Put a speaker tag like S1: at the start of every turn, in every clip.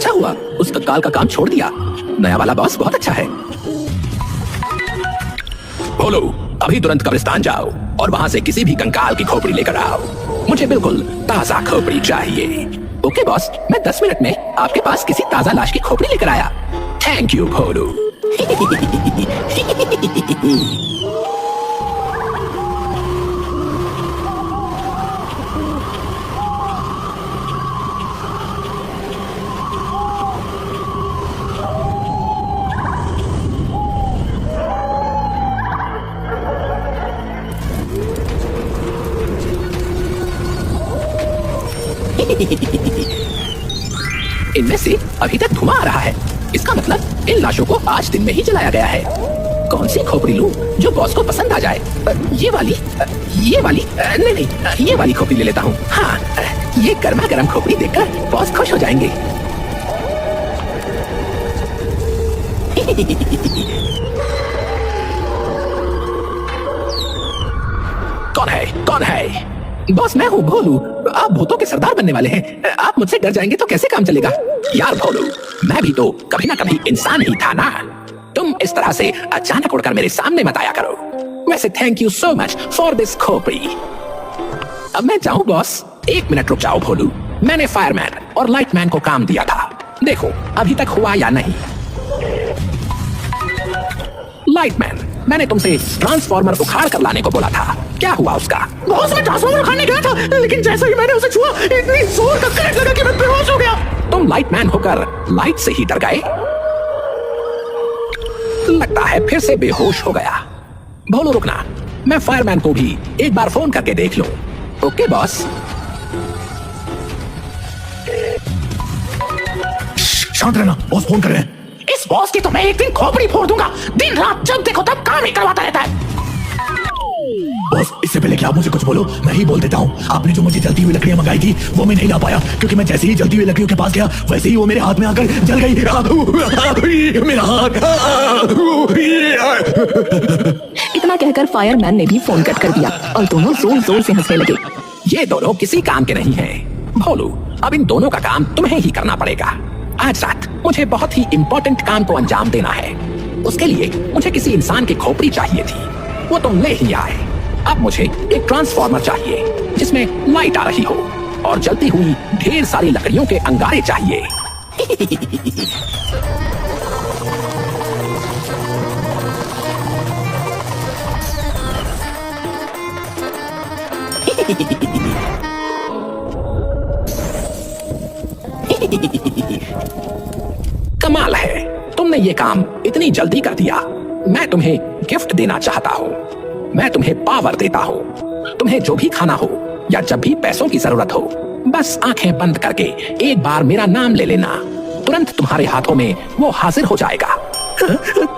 S1: अच्छा हुआ उस कंकाल का काम छोड़ दिया। नया वाला बॉस बहुत अच्छा है। बोलो, अभी तुरंत कब्रिस्तान जाओ और वहां से किसी भी कंकाल की खोपड़ी लेकर आओ। मुझे बिल्कुल ताजा खोपड़ी चाहिए। ओके बॉस, मैं 10 मिनट में आपके पास किसी ताजा लाश की खोपड़ी लेकर आया। थैंक यू भोलू। इनमें से अभी तक धुआं आ रहा है। इसका मतलब इन लाशों को आज दिन में ही जलाया गया है। कौन सी खोपड़ी लूं जो बॉस को पसंद आ जाए? ये वाली नहीं, ये वाली खोपड़ी ले लेता हूँ। हाँ, ये गर्मा गर्म खोपड़ी देखकर बॉस खुश हो जाएंगे। कौन है? बॉस मैं हूँ भोलू। आप भूतों के सरदार बनने वाले हैं। आप मुझसे डर जाएंगे तो कैसे काम चलेगा? यार भोलू, मैं भी तो कभी ना कभी इंसान ही था ना। तुम इस तरह से अचानक उड़कर मेरे सामने मत आया करो। वैसे thank you so much for this खोपड़ी। अब मैं जाऊं बॉस? 1 मिनट रुक जाओ भोलू। मैंने फायरमैन और लाइटमैन को काम दिया था। देखो अभी तक हुआ या नहीं। लाइटमैन, मैंने तुमसे ट्रांसफॉर्मर उखाड़ कर लाने को बोला था। क्या हुआ उसका? बॉस, मैं ट्रांसफॉर्मर उखाड़ने गया था, लेकिन जैसे ही मैंने उसे छुआ इतनी जोर का करंट लगा कि मैं बेहोश हो गया। तुम लाइटमैन होकर लाइट से ही डर गए? लगता है फिर से बेहोश हो गया। भोलू रुकना, मैं फायरमैन को भी एक बार फोन करके देख लूं। Okay boss.
S2: शांत रहना, बॉस फोन कर रहे हैं।
S1: इस बॉस की तो मैं एक दिन खोपड़ी फोड़ दूंगा। दिन रात जब देखो तब काम ही करवाता रहता है।
S2: बॉस, इससे पहले कि आप मुझे कुछ बोलो, मैं ही बोल देता हूँ। आपने जो मुझे जलती हुई लकड़ियां मंगाई थी वो मैं नहीं ला पाया, क्योंकि मैं जैसे ही जलती हुई लकड़ियों के पास गया वैसे ही वो मेरे हाथ में आकर जल गई। मेरा हाथ।
S3: इतना कहकर फायरमैन ने भी फोन कट कर दिया और दोनों जोर जोर से हंसने लगे।
S1: ये दोनों किसी काम के नहीं हैं। भोलू, अब इन दोनों का काम तुम्हें ही करना पड़ेगा। आज रात मुझे बहुत ही इम्पोर्टेंट काम को अंजाम देना है। उसके लिए मुझे किसी इंसान की खोपड़ी चाहिए थी, वो तुम ले ही आए। अब मुझे एक ट्रांसफॉर्मर चाहिए जिसमें लाइट आ रही हो और जलती हुई ढेर सारी लकड़ियों के अंगारे चाहिए। कमाल है, तुमने ये काम इतनी जल्दी कर दिया। मैं तुम्हें गिफ्ट देना चाहता हूँ। मैं तुम्हें पावर देता हूँ। तुम्हें जो भी खाना हो या जब भी पैसों की जरूरत हो, बस आंखें बंद करके एक बार मेरा नाम ले लेना। तुरंत तुम्हारे हाथों में वो हाजिर हो जाएगा।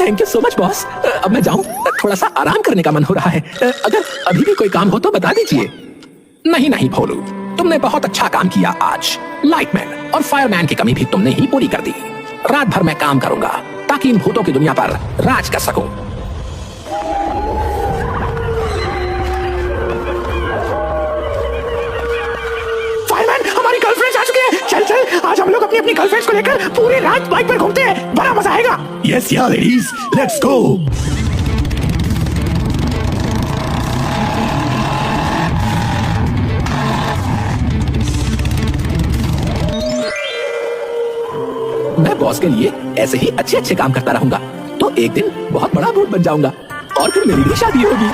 S1: Thank you so much boss. अब मैं जाऊं? थोड़ा सा आराम करने का मन हो रहा है। अगर अभी भी कोई काम हो तो बता दीजिए। नहीं भोलू, तुमने बहुत अच्छा काम किया आज। लाइटमैन और फायरमैन की कमी भी तुमने ही पूरी कर दी। रात भर मैं काम करूंगा ताकि इन भूतों की दुनिया पर राज कर सकूं। फायरमैन, हमारी गर्लफ्रेंड्स आ चुकी हैं। चल, आज हम लोग अपनी गर्लफ्रेंड्स को लेकर पूरी रात बाइक पर घूमते हैं। बड़ा मजा आएगा।
S2: यस यार लेडीज, लेट्स गो।
S1: मैं बॉस के लिए ऐसे ही अच्छे काम करता रहूंगा तो एक दिन बहुत बड़ा भूत बन जाऊंगा और फिर मेरी भी शादी होगी।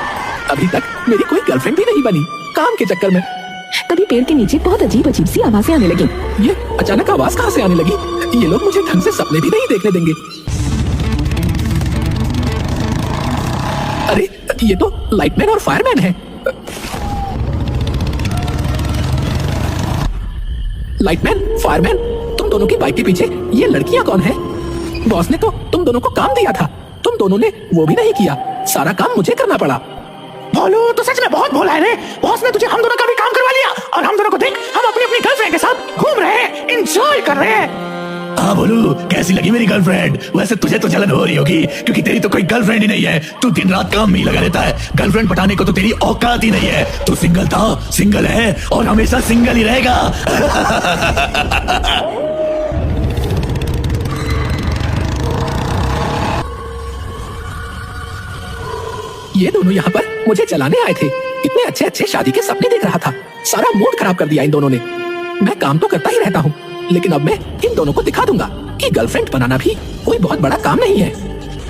S1: अभी तक मेरी कोई गर्लफ्रेंड भी नहीं बनी काम के चक्कर में।
S3: तभी पेड़ के नीचे बहुत अजीब सी आवाजें आने लगी।
S1: ये अचानक आवाज कहाँ से आने लगी? ये लोग मुझे ढंग से सपने भी नहीं देखने देंगे। अरे ये तो लाइटमैन और फायरमैन है। लाइटमैन, फायरमैन, तुम दोनों की बाइक के पीछे ये लड़कियां कौन है? बॉस ने तो तुम दोनों को काम दिया था, तुम दोनों ने वो भी नहीं किया। सारा काम मुझे करना पड़ा। भोलू, तो सच में बहुत भोला है रे। बॉस ने तुझे हम दोनों का भी काम करवा लिया और हम दोनों को देख हम अपनी गर्लफ्रेंड के साथ घूम रहे हैं, एंजॉय कर रहे हैं।
S2: हाँ भोलू, कैसी लगी मेरी गर्लफ्रेंड? वैसे तुझे तो जलन हो रही होगी क्योंकि तेरी तो कोई गर्लफ्रेंड ही नहीं है। तू दिन रात काम में ही लगा रहता है। गर्लफ्रेंड पटाने को तो तेरी औकात ही नहीं है। तू सिंगल था, सिंगल है और हमेशा सिंगल ही रहेगा।
S1: ये दोनों यहाँ पर मुझे जलाने आए थे। इतने अच्छे अच्छे शादी के सपने देख रहा था, सारा मूड खराब कर दिया इन दोनों ने। मैं काम तो करता ही रहता हूँ, लेकिन अब मैं इन दोनों को दिखा दूंगा कि गर्लफ्रेंड बनाना भी कोई बहुत बड़ा काम नहीं है।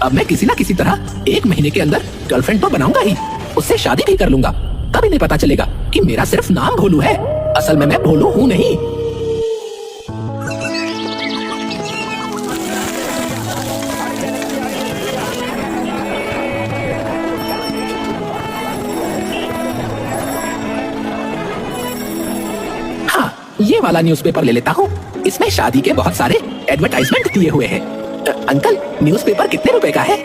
S1: अब मैं किसी ना किसी तरह 1 महीने के अंदर गर्लफ्रेंड तो बनाऊंगा ही, उससे शादी भी कर लूंगा। तब इन्हें पता चलेगा कि मेरा सिर्फ नाम भोलू है, असल में मैं भोलू हूँ नहीं। ये वाला न्यूज़पेपर ले लेता हूँ, इसमें शादी के बहुत सारे एडवर्टाइजमेंट दिए हुए हैं। अंकल, न्यूज़पेपर कितने रुपए का है?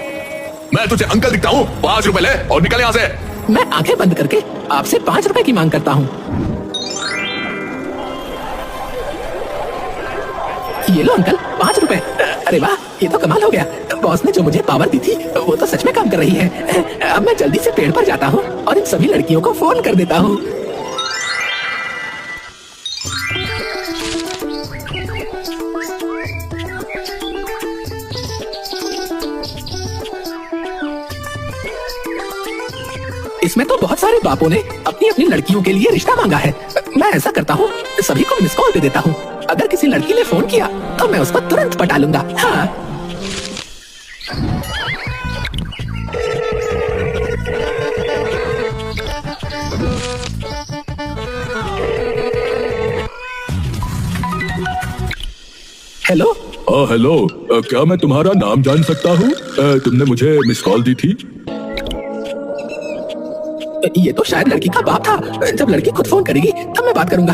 S2: मैं तुझे अंकल दिखता हूँ? 5 रुपए ले और निकल यहाँ से।
S1: मैं आंखें बंद करके आपसे 5 रुपए की मांग करता हूँ। ये लो अंकल, 5 रुपए। अरे वाह, ये तो कमाल हो गया। बॉस ने जो मुझे पावर दी थी वो तो सच में काम कर रही है। अब मैं जल्दी से पेड़ पर जाता हूँ और इन सभी लड़कियों को फोन कर देता हूँ। इसमें तो बहुत सारे बापों ने अपनी अपनी लड़कियों के लिए रिश्ता मांगा है। मैं ऐसा करता हूँ, सभी को मिस कॉल दे देता हूँ। अगर किसी लड़की ने फोन किया तो मैं उसको तुरंत पटा लूंगा। हाँ। हेलो।
S2: हेलो, क्या मैं तुम्हारा नाम जान सकता हूँ? तुमने मुझे मिस कॉल दी थी।
S1: ये तो शायद लड़की का बाप था। जब लड़की खुद फोन करेगी तब मैं बात करूंगा।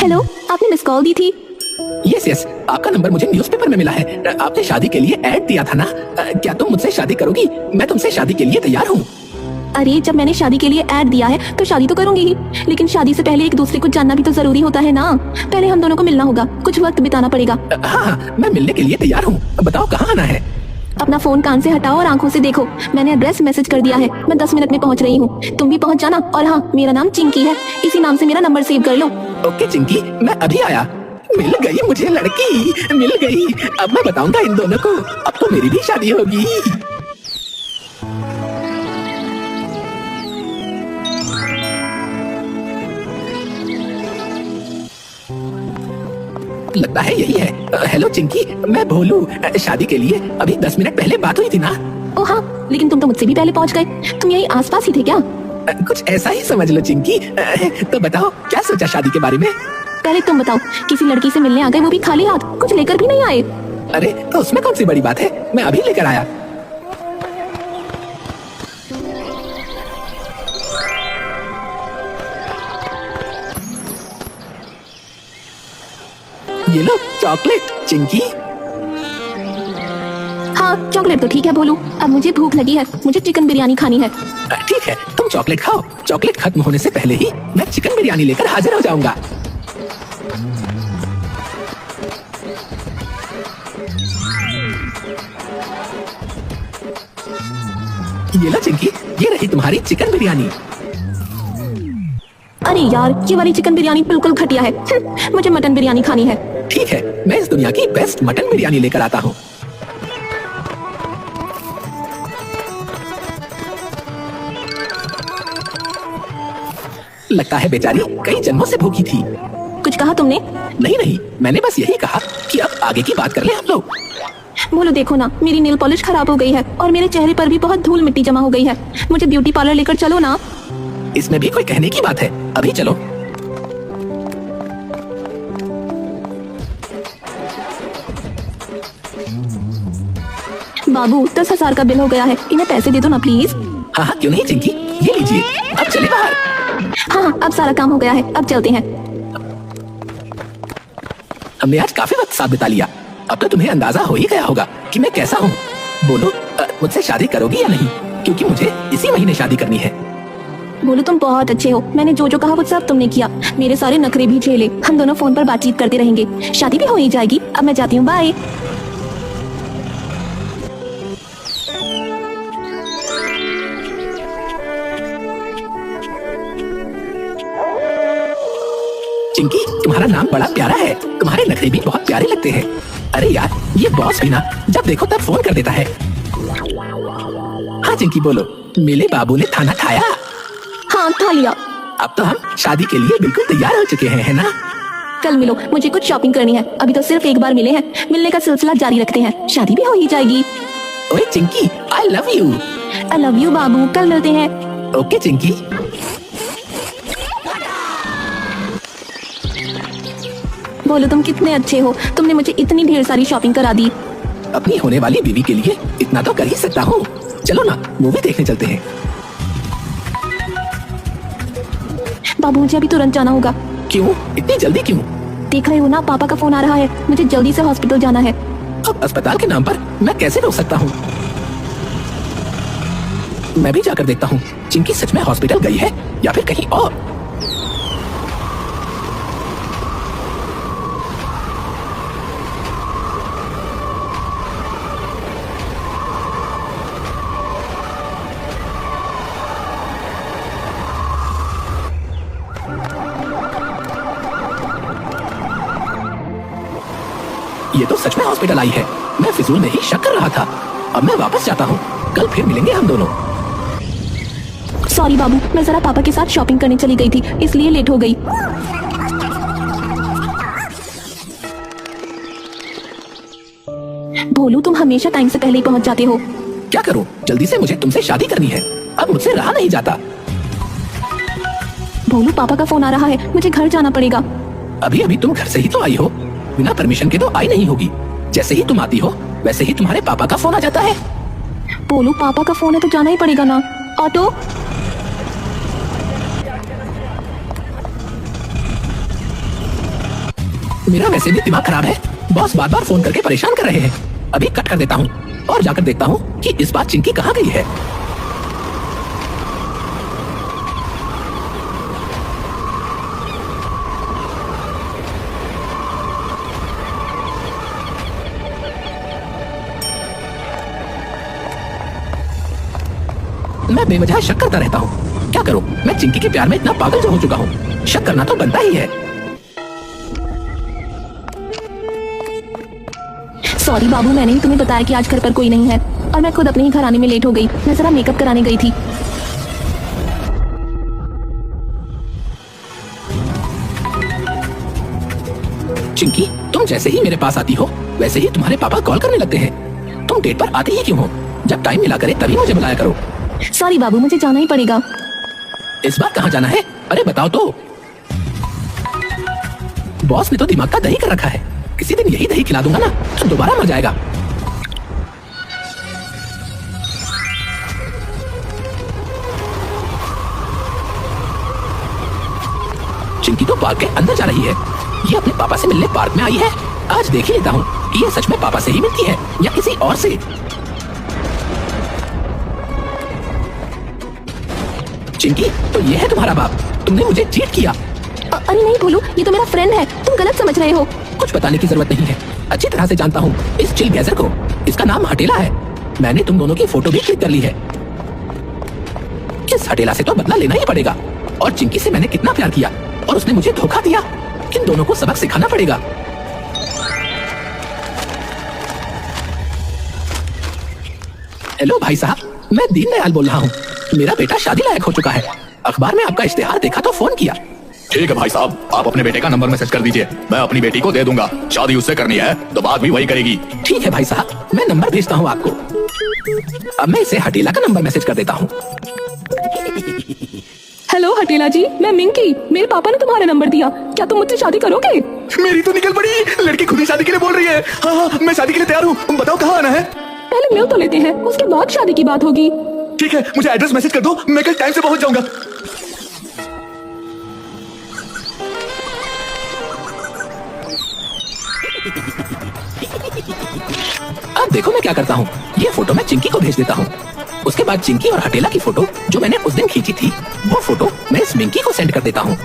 S3: हेलो, आपने मिस कॉल दी थी?
S1: यस, आपका नंबर मुझे न्यूज़पेपर में मिला है। आपने शादी के लिए ऐड दिया था ना? क्या तुम मुझसे शादी करोगी? मैं तुमसे शादी के लिए तैयार हूँ।
S3: अरे, जब मैंने शादी के लिए ऐड दिया है तो शादी तो करूंगी ही, लेकिन शादी से पहले एक दूसरे को जानना भी तो जरूरी होता है ना। पहले हम दोनों को मिलना होगा, कुछ वक्त बिताना पड़ेगा।
S1: हाँ, मैं मिलने के लिए तैयार हूँ। बताओ कहाँ आना है?
S3: अपना फोन कान से हटाओ और आंखों से देखो। मैंने एड्रेस मैसेज कर दिया है, मैं 10 मिनट में पहुंच रही हूँ। तुम भी पहुंच जाना। और हाँ, मेरा नाम चिंकी है, इसी नाम से मेरा नंबर सेव कर लो।
S1: ओके चिंकी, मैं अभी आया। मिल गई मुझे लड़की, मिल गई। अब मैं बताऊंगा इन दोनों को, अब तो मेरी भी शादी होगी। लगता है यही है। हेलो चिंकी, मैं भोलू। शादी के लिए अभी 10 मिनट पहले बात हुई थी ना?
S3: ओ हाँ, लेकिन तुम तो मुझसे भी पहले पहुंच गए। तुम यही आसपास ही थे क्या?
S1: कुछ ऐसा ही समझ लो चिंकी। तो बताओ, क्या सोचा शादी के बारे में?
S3: पहले तुम बताओ, किसी लड़की से मिलने आ गए, वो भी खाली हाथ, कुछ लेकर भी नहीं आए।
S1: अरे तो उसमें कौन सी बड़ी बात है, मैं अभी लेकर आया। ये लो चॉकलेट चिंकी।
S3: हाँ, चॉकलेट तो ठीक है भोलू, अब मुझे भूख लगी है, मुझे चिकन बिरयानी खानी है।
S1: ठीक है, तुम चॉकलेट खाओ। चॉकलेट खत्म होने से पहले ही मैं चिकन बिरयानी लेकर हाजिर हो जाऊंगा। ये लो चिंकी, ये रही तुम्हारी चिकन बिरयानी।
S3: अरे यार, ये वाली चिकन बिरयानी बिल्कुल घटिया है। मुझे मटन बिरयानी खानी है।
S1: ठीक है, मैं इस दुनिया की बेस्ट मटन बिरयानी लेकर आता हूँ। लगता है बेचारी कई जन्मों से भूखी थी।
S3: कुछ कहा तुमने?
S1: नहीं, मैंने बस यही कहा कि अब आगे की बात कर ले हम लोग।
S3: बोलो देखो ना, मेरी नेल पॉलिश खराब हो गई है और मेरे चेहरे पर भी बहुत धूल मिट्टी जमा हो गई है। मुझे ब्यूटी पार्लर लेकर चलो ना।
S1: इसमें भी कोई कहने की बात है, अभी चलो।
S3: बाबू, 10,000 का बिल हो गया है, इन्हें पैसे दे दो ना प्लीज।
S1: हाँ, क्यों नहीं चिंकी, ये लीजिए। अब चले बाहर।
S3: हाँ, अब सारा काम हो गया है, अब चलते हैं।
S1: हमने आज काफी वक्त साथ बिता लिया। अब तो तुम्हें अंदाजा हो ही गया होगा कि मैं कैसा हूँ। बोलो, मुझसे शादी करोगी या नहीं? क्योंकि मुझे इसी महीने शादी करनी है।
S3: बोलो, तुम बहुत अच्छे हो। मैंने जो जो कहा वो सब तुमने किया। मेरे सारे नखरे भी झेले। हम दोनों फोन पर बातचीत करते रहेंगे, शादी भी हो ही जाएगी। अब मैं जाती हूँ, बाय।
S1: चिंकी, तुम्हारा नाम बड़ा प्यारा है, तुम्हारे नखरे भी बहुत प्यारे लगते हैं। अरे यार, ये बॉस भी ना जब देखो तब फोन कर देता है। हाँ चिंकी बोलो, मेरे बाबू ने खाना खाया?
S3: हाँ खा लिया।
S1: अब तो हम शादी के लिए बिल्कुल तैयार हो चुके हैं, है ना?
S3: कल मिलो, मुझे कुछ शॉपिंग करनी है। अभी तो सिर्फ एक बार मिले हैं, मिलने का सिलसिला जारी रखते हैं, शादी भी हो ही जाएगी।
S1: ओए Chinki, I love you.
S3: I love you बाबू, कल मिलते हैं।
S1: ओके चिंकी।
S3: बोलो तुम कितने अच्छे हो, तुमने मुझे इतनी ढेर सारी शॉपिंग करा दी।
S1: अपनी होने वाली बीवी के लिए इतना तो कर ही सकता हूँ। चलो ना, मूवी देखने चलते हैं।
S3: बाबू मुझे अभी तुरंत जाना होगा।
S1: क्यों, इतनी जल्दी क्यों?
S3: देख रहे हो ना, पापा का फोन आ रहा है, मुझे जल्दी से हॉस्पिटल जाना है।
S1: अब अस्पताल के नाम पर मैं कैसे रोक सकता हूँ? मैं भी जाकर देखता हूँ चिंकी सच में हॉस्पिटल गई है या फिर कहीं और। ये तो सच में हॉस्पिटल आई है। मैं फिजूल में ही शक कर रहा था। अब मैं वापस जाता हूँ, कल फिर मिलेंगे हम दोनों।
S3: सॉरी बाबू, मैं जरा पापा के साथ शॉपिंग करने चली गई थी, इसलिए लेट हो गई। भोलू तुम हमेशा टाइम से पहले ही पहुंच जाते हो।
S1: क्या करूँ, जल्दी से मुझे तुमसे शादी करनी है, अब मुझसे रहा नहीं जाता।
S3: भोलू पापा का फोन आ रहा है, मुझे घर जाना पड़ेगा।
S1: अभी अभी तुम घर से ही तो आई हो, बिना परमिशन के तो आई नहीं होगी। जैसे ही तुम आती हो वैसे ही तुम्हारे पापा का फोन आ जाता है।
S3: बोलू पापा का फोन है तो जाना ही पड़ेगा ना। ऑटो।
S1: मेरा वैसे भी दिमाग खराब है, बॉस बार बार फोन करके परेशान कर रहे हैं। अभी कट कर देता हूँ और जाकर देखता हूँ कि इस बार चिंकी कहाँ गई है। मैं बेवजह शक करता रहता हूँ। क्या करूँ, मैं चिंकी के प्यार में इतना पागल जो हो चुका हूँ, शक करना तो बनता ही है।
S3: सॉरी बाबू, मैंने ही तुम्हें बताया कि आज घर पर कोई नहीं है और मैं खुद अपने ही घर आने में लेट हो गई। मैं जरा मेकअप कराने गई थी।
S1: चिंकी, तुम जैसे ही मेरे पास आती हो वैसे ही तुम्हारे पापा कॉल करने लगते हैं। तुम डेट पर आती ही क्यों हो? जब टाइम मिला करे तभी मुझे बुलाया करो।
S3: सॉरी बाबू, मुझे जाना ही पड़ेगा।
S1: इस बार कहाँ जाना है? अरे बताओ तो। बॉस ने तो दिमाग का दही कर रखा है, किसी दिन यही दही खिला दूंगा ना तो दोबारा मर जाएगा। चिंकी तो पार्क के अंदर जा रही है। ये अपने पापा से मिलने पार्क में आई है। आज देख ही लेता हूँ कि ये सच में पापा से ही मिलती है या किसी और से। चिंकी, तो ये है तुम्हारा बाप, तुमने मुझे चीट किया।
S3: अरे नहीं भोलू, ये तो मेरा फ्रेंड है, तुम गलत समझ रहे हो।
S1: कुछ बताने की जरूरत नहीं है, अच्छी तरह से जानता हूँ इस चिल गैजर को। इसका नाम हटेला है। मैंने तुम दोनों की फोटो भी क्लिक कर ली है। इस हटेला से तो बदला लेना ही पड़ेगा। और चिंकी से मैंने कितना प्यार किया और उसने मुझे धोखा दिया। इन दोनों को सबक सिखाना पड़ेगा। हेलो भाई साहब, मैं दीनदयाल बोल रहा हूँ। मेरा बेटा शादी लायक हो चुका है। अखबार में आपका इश्तेहार देखा तो फोन किया।
S2: ठीक है भाई साहब, आप अपने बेटे का नंबर मैसेज कर दीजिए, मैं अपनी बेटी को दे दूंगा। शादी उससे करनी है तो बात भी वही करेगी।
S1: ठीक है भाई साहब, मैं नंबर भेजता हूँ आपको। अब मैं इसे हटेला का नंबर मैसेज कर देता हूँ।
S3: हेलो हटेला जी, मैं मिंकी। मेरे पापा ने तुम्हारा नंबर दिया, क्या तुम मुझसे शादी करोगे?
S2: मेरी तो निकल पड़ी, लड़की खुद ही शादी के लिए बोल रही है। हाँ हाँ, मैं शादी के लिए तैयार हूँ, बताओ कहाँ आना है?
S3: पहले मिल तो लेते हैं, उसके बाद शादी की बात होगी।
S2: ठीक है, मुझे एड्रेस मैसेज कर दो, मैं कल टाइम से पहुंच जाऊंगा।
S1: अब देखो मैं क्या करता हूँ, ये फोटो मैं चिंकी को भेज देता हूँ। उसके बाद चिंकी और हटेला की फोटो जो मैंने उस दिन खींची थी, वो फोटो मैं इस मिंकी को सेंड कर देता हूँ।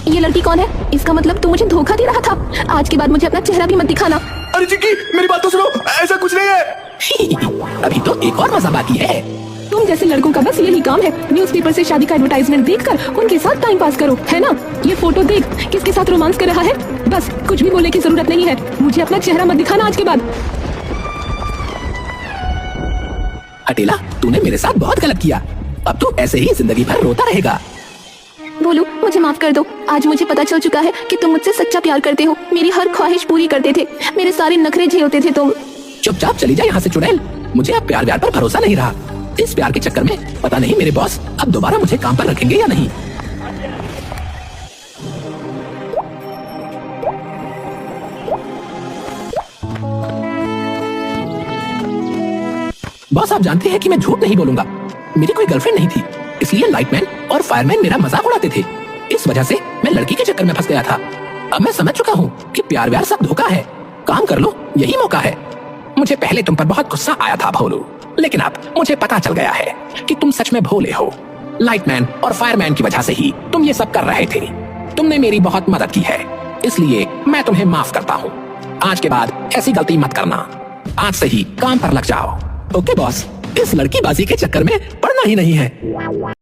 S3: ये लड़की कौन है? इसका मतलब तू मुझे धोखा दे रहा था। आज के बाद मुझे अपना चेहरा भी मत दिखाना।
S2: अरे चिंकी, मेरी बात तो सुनो, ऐसा कुछ नहीं है।
S1: अभी तो एक और मजा बाकी है।
S3: तुम जैसे लड़कों का बस यही काम है, न्यूज़पेपर से शादी का एडवर्टाइजमेंट देखकर उनके साथ टाइम पास करो, है ना? ये फोटो देख, किसके साथ रोमांस कर रहा है? बस कुछ भी बोलने की जरूरत नहीं है, मुझे अपना चेहरा मत दिखाना आज के बाद।
S1: अटेला, तूने मेरे साथ बहुत गलत किया। अब तू ऐसे ही जिंदगी भर रोता रहेगा।
S3: बोलू, मुझे माफ कर दो। आज मुझे पता चल चुका है कि तुम मुझसे सच्चा प्यार करते हो, मेरी हर ख्वाहिश पूरी करते थे, मेरे सारे नखरे झेलते थे तुम।
S1: चुपचाप चली जा यहाँ से चुड़ैल। मुझे अब प्यार व्यार पर भरोसा नहीं रहा। इस प्यार के चक्कर में पता नहीं मेरे बॉस अब दोबारा मुझे काम पर रखेंगे या नहीं। बॉस, आप जानते हैं कि मैं झूठ नहीं बोलूंगा। मेरी कोई गर्लफ्रेंड नहीं थी, इसलिए लाइटमैन और फायरमैन मेरा मजाक उड़ाते थे। इस वजह से मैं लड़की के चक्कर में फंस गया था। अब मैं समझ चुका हूँ कि प्यार व्यार सब धोखा है। काम कर लो, यही मौका है। मुझे पहले तुम पर बहुत गुस्सा आया था भोलू, लेकिन अब मुझे पता चल गया है कि तुम सच में भोले हो। लाइटमैन और फायरमैन की वजह से ही तुम ये सब कर रहे थे। तुमने मेरी बहुत मदद की है, इसलिए मैं तुम्हें माफ करता हूँ। आज के बाद ऐसी गलती मत करना। आज से ही काम पर लग जाओ। ओके बॉस, इस लड़की बाजी के चक्कर में पड़ना ही नहीं है।